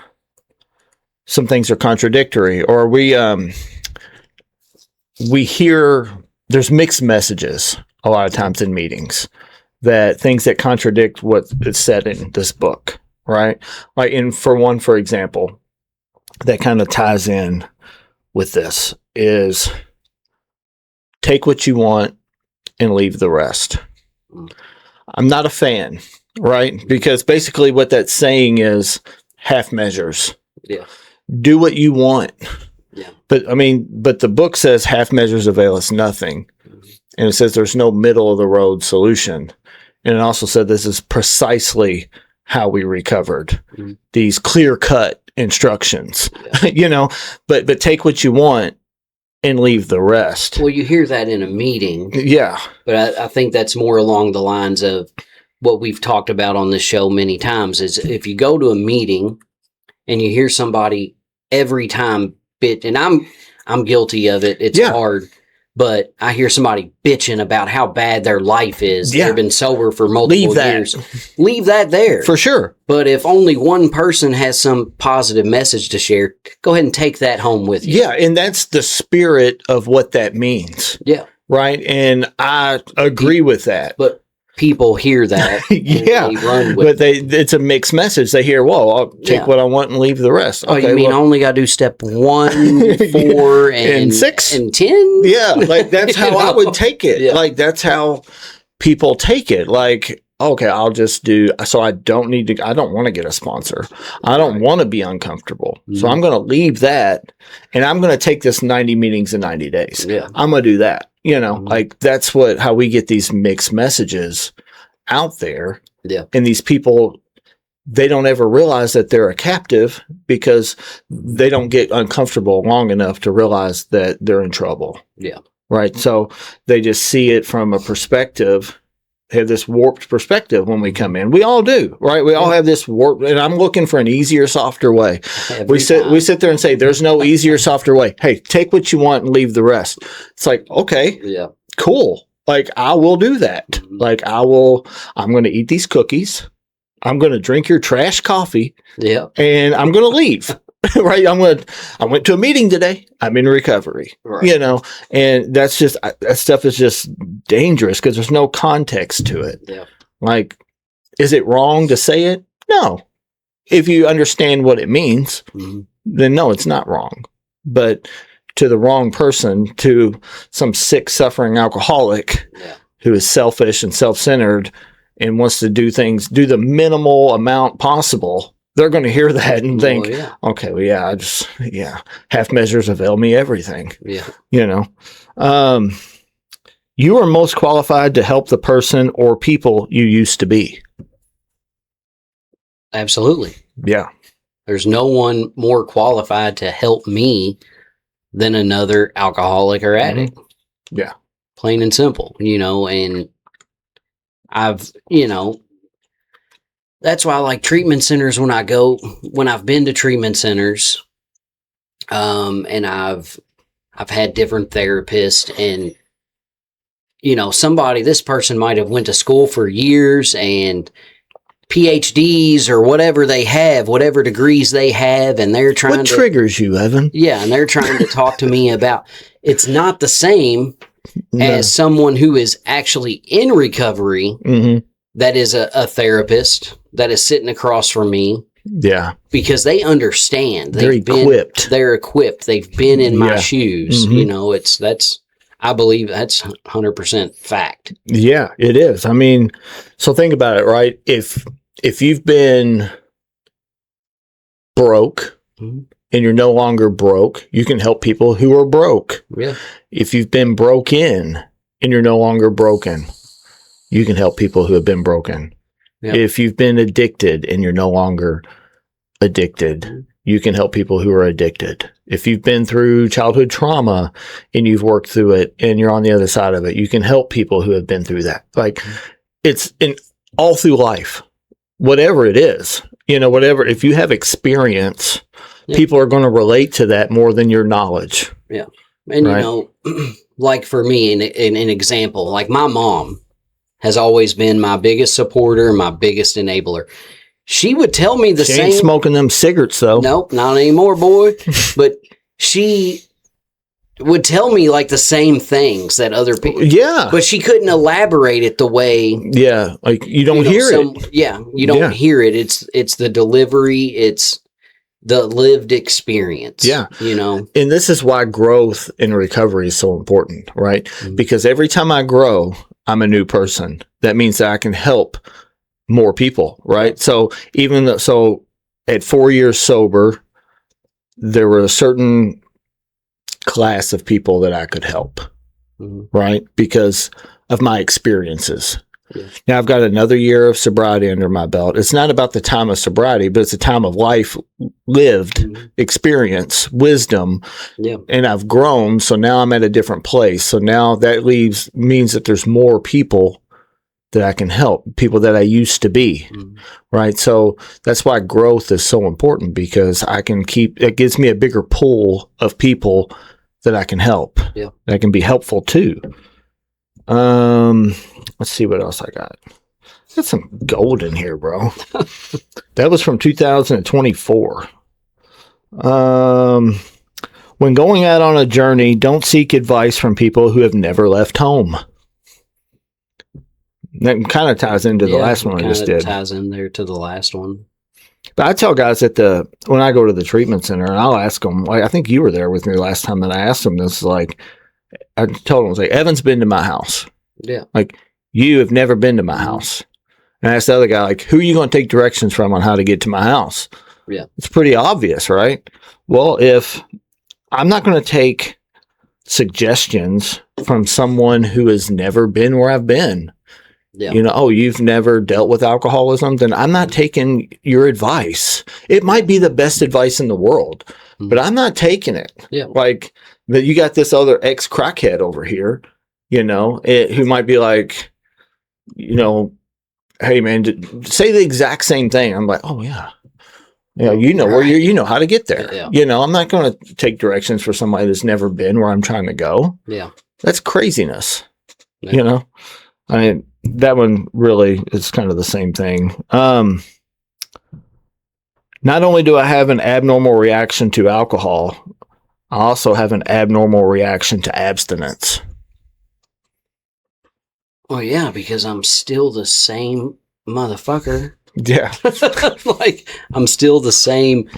some things are contradictory, or we hear there's mixed messages a lot of times in meetings, that things that contradict what is said in this book, right? Like, for example, that kind of ties in with this is take what you want and leave the rest. I'm not a fan, right? Because basically what that's saying is half measures. Yeah. Do what you want. Yeah. But the book says half measures avail us nothing. And it says there's no middle of the road solution. And it also said this is precisely how we recovered. These clear cut instructions, but take what you want and leave the rest. Well, you hear that in a meeting. Yeah. But I think that's more along the lines of what we've talked about on this show many times, is if you go to a meeting and you hear somebody every time and I'm guilty of it. It's hard, But I hear somebody bitching about how bad their life is. Yeah. They've been sober for multiple years. Leave that there. For sure. But if only one person has some positive message to share, go ahead and take that home with you. Yeah. And that's the spirit of what that means. Yeah. Right. And I agree with that. But people hear that. Yeah. And they run with But it's a mixed message. They hear, "Whoa, I'll take what I want and leave the rest." Oh, you mean I only got to do step 1, 4, and 6 and 10? Yeah, like that's how I would take it. Yeah. Like that's how people take it. Like, okay, I'll just do. So I don't need to. I don't want to get a sponsor. I don't want to be uncomfortable. So I'm going to leave that, and I'm going to take this 90 meetings in 90 days. Yeah. I'm going to do that. Like that's how we get these mixed messages out there. Yeah. And these people, they don't ever realize that they're a captive because they don't get uncomfortable long enough to realize that they're in trouble. Yeah. Right. So they just see it from a perspective, have this warped perspective when we come in. We all do, right? We all have this warped, and I'm looking for an easier, softer way. We sit there and say, there's no easier, softer way. Hey, take what you want and leave the rest. It's like, okay, Yeah. cool. Like I will do that. Like I'm going to eat these cookies. I'm going to drink your trash coffee. Yeah. And I'm going to leave. Right. I went to a meeting today. I'm in recovery, Right. and that stuff is just dangerous because there's no context to it. Yeah. Like, is it wrong to say it? No. If you understand what it means, then no, it's not wrong. But to the wrong person, to some sick, suffering alcoholic who is selfish and self-centered and wants to do the minimal amount possible, they're going to hear that and think, okay, well, half measures avail me everything. Yeah. You are most qualified to help the person or people you used to be. Absolutely. Yeah. There's no one more qualified to help me than another alcoholic or addict. Yeah. Plain and simple, and I've, that's why I like treatment centers when I've been to treatment centers, and I've had different therapists and, this person might have went to school for years and PhDs or whatever they have, whatever degrees they have, and they're trying What triggers you, Evan? Yeah, and they're trying to talk to me about, it's not the same as someone who is actually in recovery that is a therapist that is sitting across from me. Yeah. Because they understand. They're equipped. They've been in my shoes. I believe that's 100% fact. Yeah, it is. I mean, so think about it, right? If you've been broke and you're no longer broke, you can help people who are broke. Yeah. If you've been broke in and you're no longer broken, you can help people who have been broken. Yeah. If you've been addicted and you're no longer addicted, you can help people who are addicted. If you've been through childhood trauma and you've worked through it and you're on the other side of it, you can help people who have been through that. Like it's in all through life, whatever it is, whatever, if you have experience, people are going to relate to that more than your knowledge. Yeah. And, like for me, an example, like my mom has always been my biggest supporter, my biggest enabler. She would tell me the same. She ain't smoking them cigarettes, though. Nope, not anymore, boy. But she would tell me like the same things that other people. Yeah. But she couldn't elaborate it the way. Yeah, like you don't hear it. Yeah, you don't hear it. It's the delivery. It's the lived experience. Yeah. And this is why growth in recovery is so important, right? Because every time I grow, I'm a new person. That means that I can help more people, right? So at 4 years sober, there were a certain class of people that I could help, right? Because of my experiences. Yeah. Now I've got another year of sobriety under my belt. It's not about the time of sobriety, but it's a time of life lived, experience, wisdom, and I've grown. So now I'm at a different place. So now that means that there's more people that I can help, people that I used to be, right? So that's why growth is so important, because it gives me a bigger pool of people that I can help. Yeah. That can be helpful too. Let's see what else I got. Got some gold in here, bro. That was from 2024. When going out on a journey, don't seek advice from people who have never left home. That kind of ties into the last one I just did. Ties in there to the last one. But I tell guys when I go to the treatment center, and I'll ask them, like, I think you were there with me last time that I asked them this, like, I told them, I was like, Evan's been to my house. Yeah. Like, you have never been to my house. And I asked the other guy, like, who are you going to take directions from on how to get to my house? Yeah. It's pretty obvious, right? Well, if I'm not going to take suggestions from someone who has never been where I've been, yeah. You've never dealt with alcoholism, then I'm not taking your advice. It might be the best advice in the world, but I'm not taking it. Yeah. Like, that you got this other ex-crackhead over here, who might be like, hey man, say the exact same thing. I'm like, oh yeah. Where you know how to get there. Yeah. I'm not going to take directions for somebody that's never been where I'm trying to go. Yeah. That's craziness. Yeah. I mean, that one really is kind of the same thing. Not only do I have an abnormal reaction to alcohol, I also have an abnormal reaction to abstinence. Well, yeah, because I'm still the same motherfucker. Yeah. Like, I'm still the same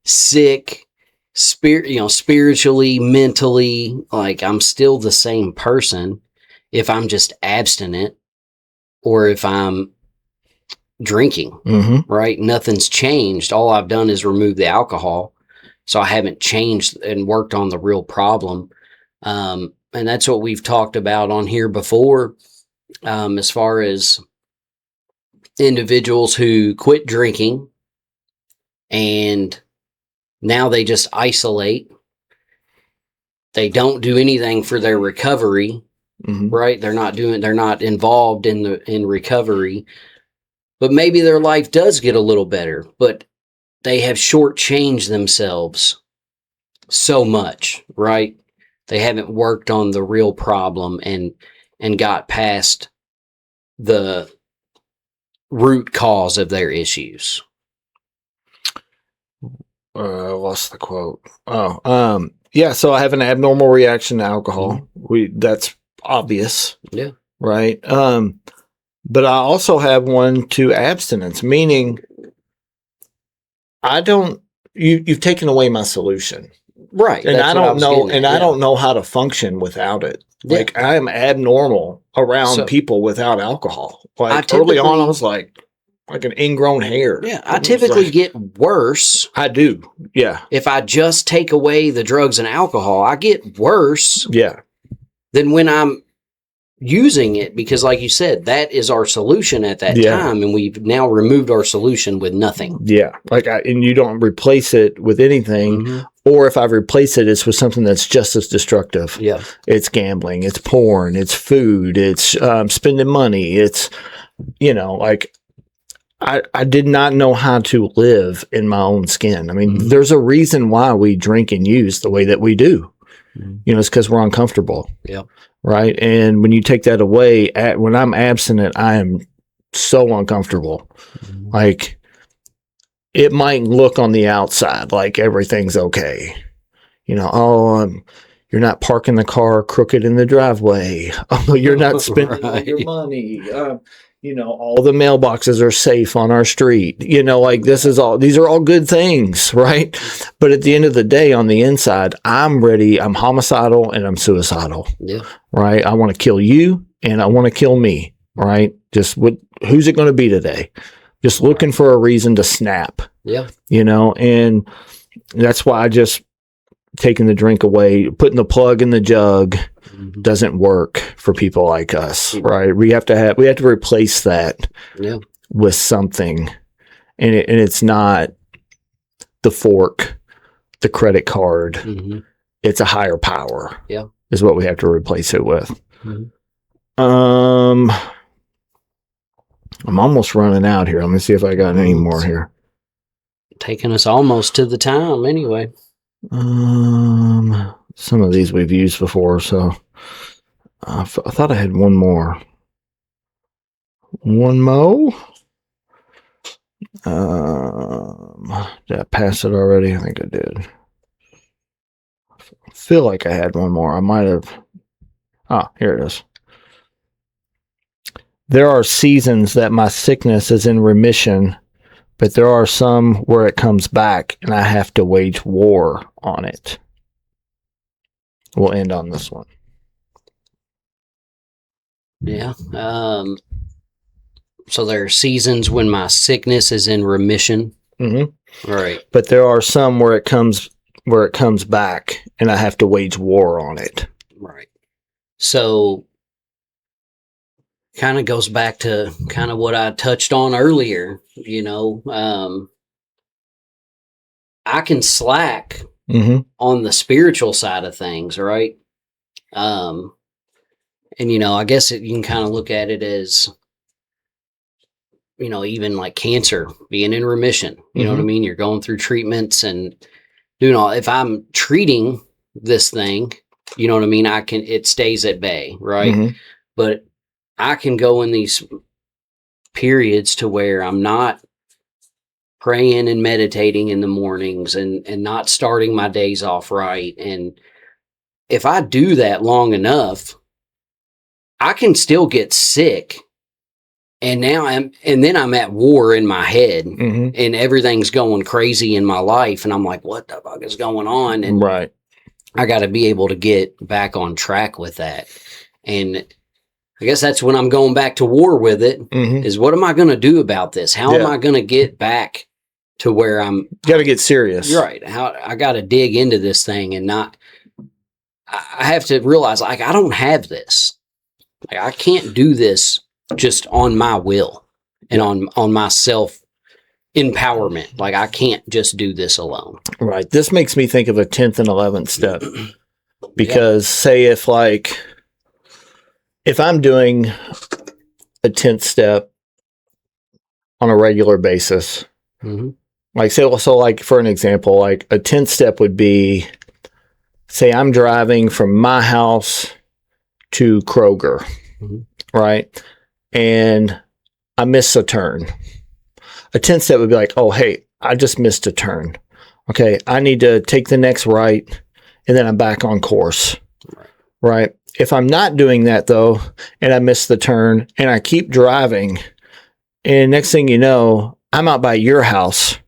sick spiritually, mentally, like I'm still the same person if I'm just abstinent or if I'm drinking, right? Nothing's changed. All I've done is remove the alcohol. So I haven't changed and worked on the real problem. And that's what we've talked about on here before, as far as individuals who quit drinking and now they just isolate. They don't do anything for their recovery, right? They're not involved in recovery, but maybe their life does get a little better, but they have shortchanged themselves so much, right? They haven't worked on the real problem and got past the root cause of their issues. Lost the quote. Yeah. So I have an abnormal reaction to alcohol. That's obvious. Yeah. Right. But I also have one to abstinence, meaning you've taken away my solution. Right. And I don't know, I don't know how to function without it. Yeah. Like, I am abnormal around people without alcohol. Like, early on, I was like an ingrown hair. Yeah. I typically get worse. I do. Yeah. If I just take away the drugs and alcohol, I get worse. Yeah. Than when I'm using it, because like you said, that is our solution at that time, and we've now removed our solution with nothing. Yeah. Like, and you don't replace it with anything. Or if I replace it, it's with something that's just as destructive. Yeah. It's gambling, it's porn, it's food, it's spending money. It's, like, I did not know how to live in my own skin. I mean, there's a reason why we drink and use the way that we do. It's because we're uncomfortable. Yeah. Right. And when you take that away, when I'm abstinent, I am so uncomfortable. Like, it might look on the outside like everything's okay. You're not parking the car crooked in the driveway. Oh, you're not spending all your money. All the mailboxes are safe on our street. Like, these are all good things, right? But at the end of the day, on the inside, I'm homicidal and I'm suicidal. Yeah. Right. I want to kill you and I want to kill me. Right. Just who's it going to be today? Just looking for a reason to snap. Yeah. And that's why I just taking the drink away, putting the plug in the jug doesn't work for people like us, right? We have to replace that with something, and it's not the fork, the credit card. It's a higher power. Yeah, is what we have to replace it with. I'm almost running out here. Let me see if I got any more here. Taking us almost to the time anyway. some of these we've used before, so I thought I had one more. One more. Did I pass it already? I think I did. I feel like I had one more. I might have. Here it is. There are seasons that my sickness is in remission, but there are some where it comes back and I have to wage war on it. We'll end on this one. Yeah. So there are seasons when my sickness is in remission. Mm-hmm. Right. But there are some where it comes back and I have to wage war on it. Right. So kind of goes back to kind of what I touched on earlier, I can slack on the spiritual side of things, right? And I guess you can kind of look at it as, even like cancer being in remission, you know what I mean? You're going through treatments and if I'm treating this thing, you know what I mean? It stays at bay, right? But I can go in these periods to where I'm not praying and meditating in the mornings and not starting my days off right. And if I do that long enough, I can still get sick. And then I'm at war in my head and everything's going crazy in my life. And I'm like, what the fuck is going on? And right. I got to be able to get back on track with that. And I guess that's when I'm going back to war with it is what am I going to do about this? How am I going to get back to where I'm got to get serious. Right. How I got to dig into this thing and I have to realize like, I don't have this. Like, I can't do this just on my will and on my self empowerment. Like I can't just do this alone. Right. This makes me think of a 10th and 11th step because say if I'm doing a 10th step on a regular basis, like so like for an example, like a 10th step would be, say I'm driving from my house to Kroger, right? And I miss a turn. A 10th step would be like, oh, hey, I just missed a turn. Okay, I need to take the next right, and then I'm back on course, right? If I'm not doing that, though, and I miss the turn, and I keep driving, and next thing you know, I'm out by your house,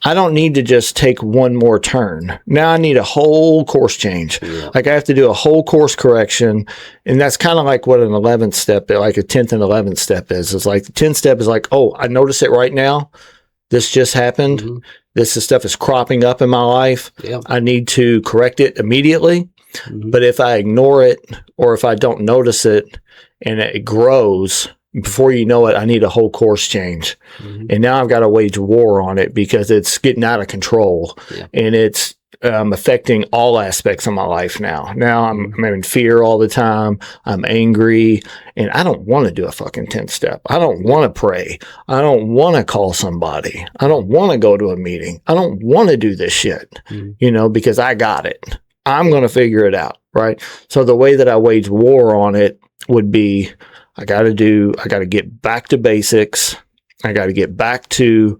I don't need to just take one more turn. Now I need a whole course change. Yeah. Like I have to do a whole course correction. And that's kind of like what an 11th step, like a 10th and 11th step is. It's like the 10th step is like, oh, I notice it right now. This just happened. This stuff is cropping up in my life. Yeah. I need to correct it immediately. But if I ignore it or if I don't notice it and it grows, before you know it, I need a whole course change. And now I've got to wage war on it because it's getting out of control and it's affecting all aspects of my life now. Now I'm in fear all the time. I'm angry and I don't want to do a fucking 10th step. I don't want to pray. I don't want to call somebody. I don't want to go to a meeting. I don't want to do this shit, because I got it. I'm going to figure it out. Right. So the way that I wage war on it would be, I got to get back to basics. I got to get back to,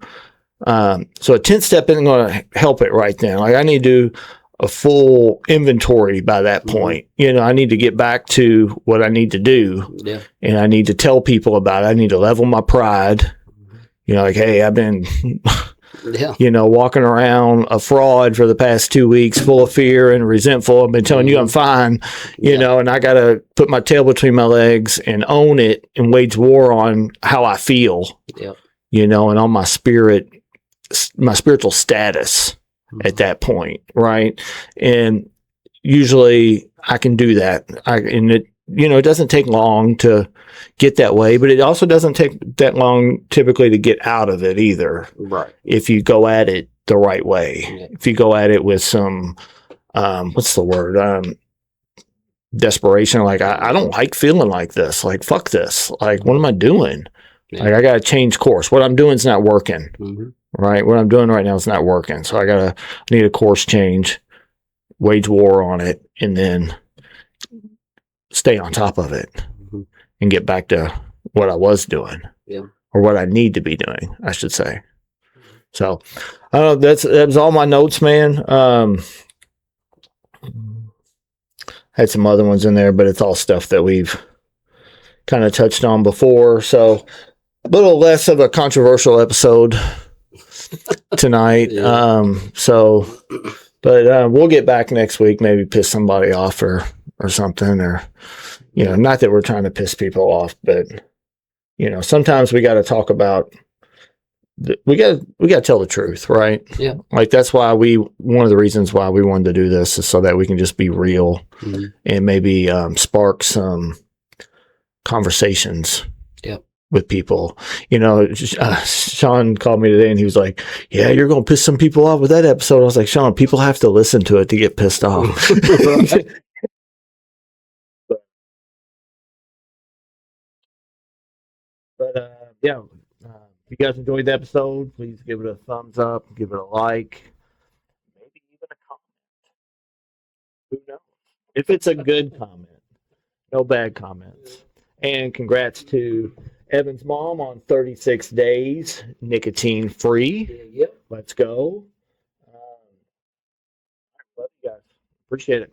so a 10th step isn't going to help it right then. Like I need to do a full inventory by that point. I need to get back to what I need to do. Yeah. And I need to tell people about it. I need to level my pride. Like, hey, I've been, walking around a fraud for the past 2 weeks, full of fear and resentful. I've been telling you I'm fine, and I got to put my tail between my legs and own it and wage war on how I feel, and on my spiritual status at that point. Right. And usually I can do that. It doesn't take long to get that way, but it also doesn't take that long typically to get out of it either. Right. If you go at it the right way, if you go at it with some, what's the word? Desperation. Like, I don't like feeling like this. Like, fuck this. Like, what am I doing? Yeah. Like, I got to change course. What I'm doing is not working. Right. What I'm doing right now is not working. So I need a course change. wage war on it, and then stay on top of it Mhm. and get back to what I was doing. Yeah. Or what I need to be doing, I should say. So, that was all my notes, man. Had some other ones in there, but it's all stuff that we've kind of touched on before. So, a little less of a controversial episode tonight. Yeah. But we'll get back next week, maybe piss somebody off or something, or, not that we're trying to piss people off, but, sometimes we got to talk about, we got to tell the truth, right? Yeah. Like, that's why one of the reasons why we wanted to do this is so that we can just be real and maybe spark some conversations with people. Sean called me today and he was like, yeah, you're going to piss some people off with that episode. I was like, Sean, people have to listen to it to get pissed off. But yeah, if you guys enjoyed the episode, please give it a thumbs up, give it a like, maybe even a comment. Who knows? If it's a good comment, no bad comments. And congrats to Evan's mom on 36 days, nicotine free. Yep. Let's go. Love you guys. Appreciate it.